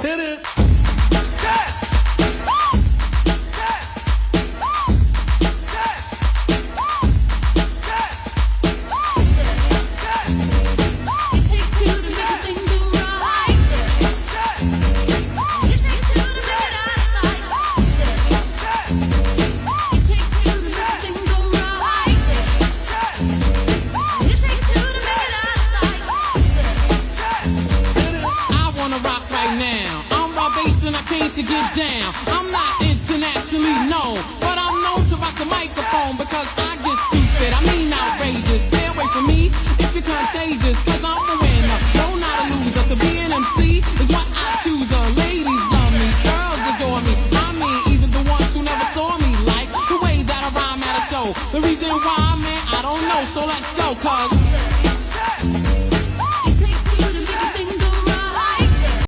Hit it. To get down, I'm not internationally known, but I'm known to rock the microphone because I get stupid, I mean outrageous. Stay away from me if you're contagious, cause I'm the winner, no not a loser. To be an MC is what I choose. Ladies love me, girls adore me, I mean even the ones who never saw me, like the way that I rhyme at a show. The reason why, man, I don't know, so let's go, cause